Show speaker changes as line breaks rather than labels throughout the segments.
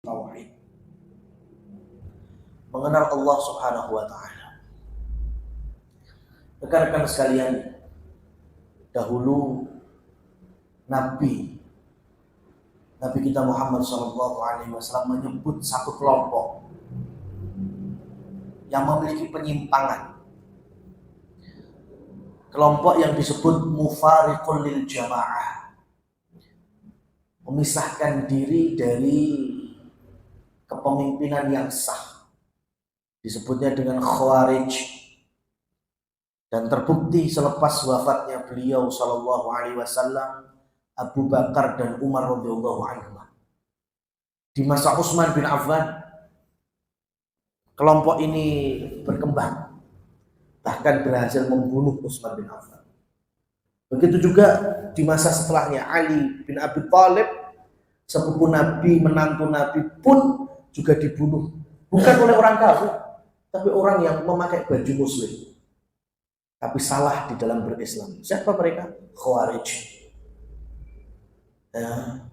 tauhid, mengenal Allah Subhanahu wa taala. Rekan-rekan sekalian, dahulu Nabi kita Muhammad SAW menyebut satu kelompok yang memiliki penyimpangan, kelompok yang disebut mufariqul lil jamaah, memisahkan diri dari kepemimpinan yang sah, disebutnya dengan Khawarij. Dan terbukti selepas wafatnya beliau sallallahu alaihi wasallam, Abu Bakar dan Umar radhiyallahu anhu, di masa Utsman bin Affan, kelompok ini berkembang, bahkan berhasil membunuh Utsman bin Affan. Begitu juga di masa setelahnya, Ali bin Abi Thalib, sepupu Nabi, menantu Nabi pun juga dibunuh, bukan oleh orang kafir, tapi orang yang memakai baju muslim, tapi salah di dalam berislam. Siapa mereka? Khawarij. Ya.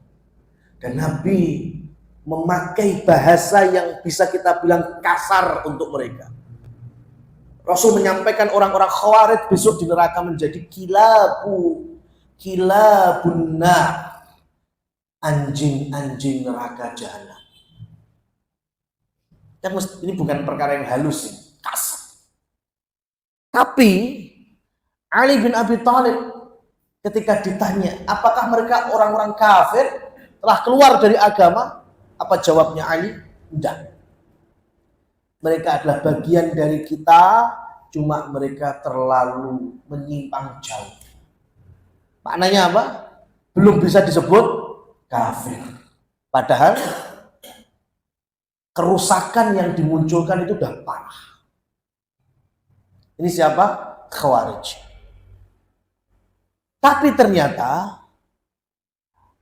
Dan Nabi memakai bahasa yang bisa kita bilang kasar untuk mereka. Rasul menyampaikan orang-orang Khawarij besok di neraka menjadi kilabun nar, anjing-anjing neraka jahanam. Ini bukan perkara yang halus, kasar. Tapi Ali bin Abi Thalib ketika ditanya apakah mereka orang-orang kafir telah keluar dari agama, apa jawabnya Ali? Tidak. Mereka adalah bagian dari kita, cuma mereka terlalu menyimpang jauh. Maknanya apa? Belum bisa disebut kafir. Padahal kerusakan yang dimunculkan itu sudah parah. Ini siapa? Khawarij. Tapi ternyata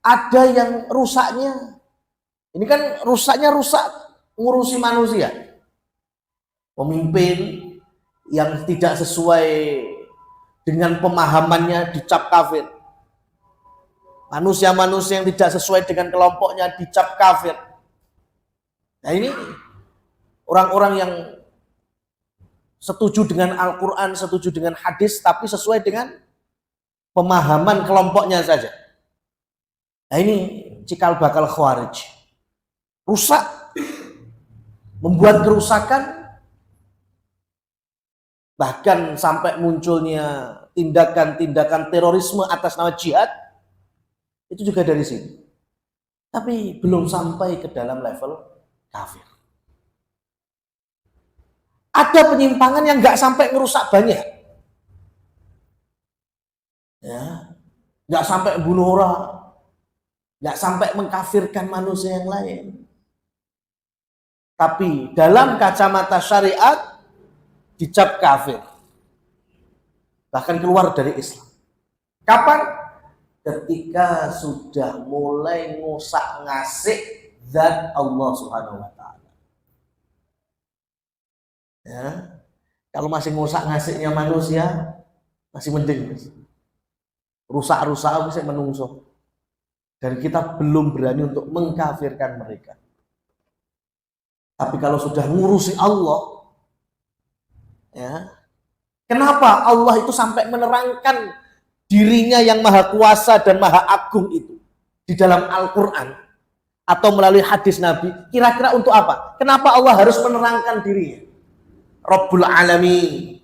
ada yang rusaknya. Ini kan rusaknya ngurusi manusia. Pemimpin yang tidak sesuai dengan pemahamannya dicap kafir. Manusia-manusia yang tidak sesuai dengan kelompoknya dicap kafir. Nah ini orang-orang yang setuju dengan Al-Quran, setuju dengan hadis, tapi sesuai dengan pemahaman kelompoknya saja. Nah ini cikal bakal Khawarij. Rusak, membuat kerusakan, bahkan sampai munculnya tindakan-tindakan terorisme atas nama jihad, itu juga dari sini. Tapi belum sampai ke dalam level kafir. Ada penyimpangan yang nggak sampai ngerusak banyak, ya, nggak sampai bunuh orang, nggak sampai mengkafirkan manusia yang lain. Tapi dalam kacamata syariat dicap kafir, bahkan keluar dari Islam. Kapan? Ketika sudah mulai ngusak-ngasik zat Allah Subhanahu wa taala. Ya. Kalau masih ngusak-ngasiknya manusia masih mending. Rusak-rusak bisa menungso. Dan kita belum berani untuk mengkafirkan mereka. Tapi kalau sudah ngurusi Allah, ya, kenapa Allah itu sampai menerangkan dirinya yang maha kuasa dan maha agung itu di dalam Al-Quran atau melalui hadis Nabi? Kira-kira untuk apa? Kenapa Allah harus menerangkan dirinya? Rabbul Alamin,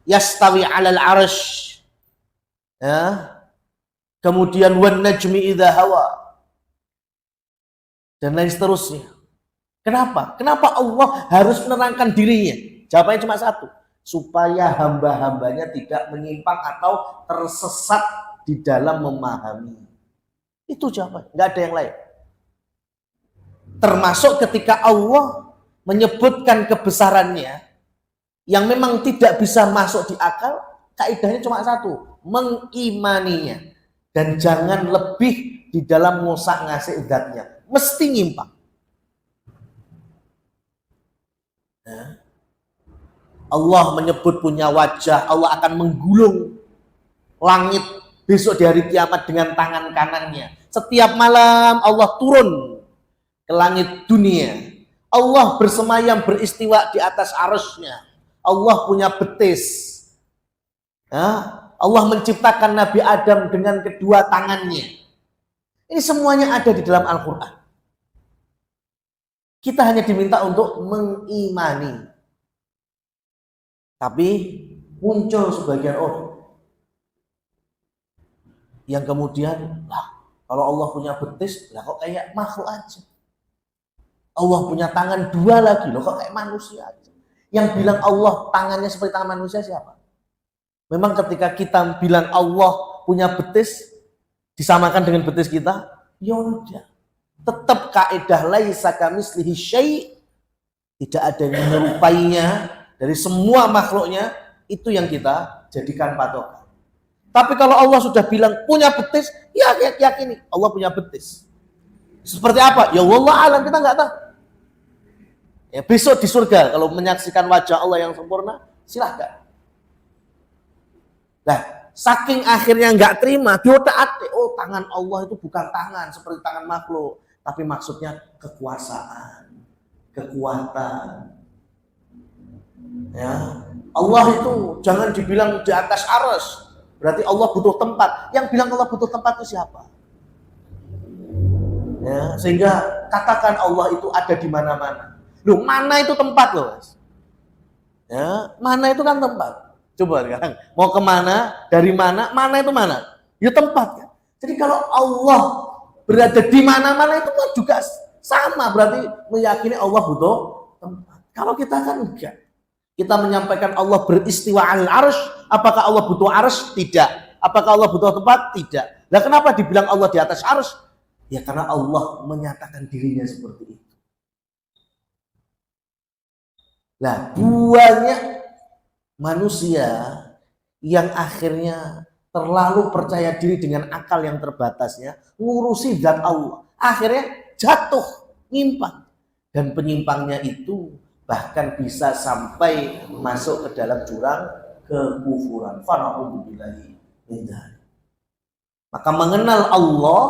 yastawi 'alal 'arsy, ya. Kemudian wan najmi idza hawa, dan lain seterusnya. Kenapa? Kenapa Allah harus menerangkan dirinya? Jawabannya cuma satu, supaya hamba-hambanya tidak menyimpang atau tersesat di dalam memahami. Itu jawaban, nggak ada yang lain. Termasuk ketika Allah menyebutkan kebesarannya yang memang tidak bisa masuk di akal, kaidahnya cuma satu, mengimaninya. Dan jangan lebih di dalam ngosak-ngasik zatnya, mesti nyimpang. Nah, Allah menyebut punya wajah, Allah akan menggulung langit besok di hari kiamat dengan tangan kanannya. Setiap malam Allah turun ke ke langit dunia. Allah bersemayam beristiwa di atas arasy-Nya. Allah punya betis. Ya, Allah menciptakan Nabi Adam dengan kedua tangannya. Ini semuanya ada di dalam Al-Quran. Kita hanya diminta untuk mengimani. Tapi muncul sebagian orang yang kemudian, kalau Allah punya betis, kok kayak makhluk aja. Allah punya tangan dua lagi, kok kayak manusia aja. Yang bilang Allah tangannya seperti tangan manusia siapa? Memang ketika kita bilang Allah punya betis, disamakan dengan betis kita, ya udah. Tetap kaidah laisa kamitslihi syai', tidak ada yang menyerupainya dari semua makhluknya, itu yang kita jadikan patokan. Tapi kalau Allah sudah bilang punya betis, ya yakini Allah punya betis. Seperti apa? Ya wallah alam, kita nggak tahu. Ya, besok di surga kalau menyaksikan wajah Allah yang sempurna, silahkan. Nah, saking akhirnya nggak terima, diotak-atik, oh tangan Allah itu bukan tangan seperti tangan makhluk, tapi maksudnya kekuasaan, kekuatan. Ya, Allah itu jangan dibilang di atas arasy, berarti Allah butuh tempat. Yang bilang Allah butuh tempat itu siapa? Ya, sehingga katakan Allah itu ada di mana-mana. Loh, mana itu tempat loh, Mas? Ya, mana itu kan tempat. Coba sekarang mau kemana, dari mana, mana itu mana? Ya tempat kan. Jadi kalau Allah berada di mana-mana itu juga sama, berarti meyakini Allah butuh tempat. Kalau kita kan enggak. Kita menyampaikan Allah beristiwa al-arsh, apakah Allah butuh arsh? Tidak. Apakah Allah butuh tempat? Tidak. Nah, kenapa dibilang Allah di atas arsh? Ya karena Allah menyatakan dirinya seperti itu. Nah, banyak manusia yang akhirnya terlalu percaya diri dengan akal yang terbatasnya, ngurusi zat Allah, akhirnya jatuh, nyimpang. Dan penyimpangnya itu bahkan bisa sampai masuk ke dalam jurang kekufuran. Fana'udzubillahi min dzalik. Maka mengenal Allah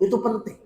itu penting.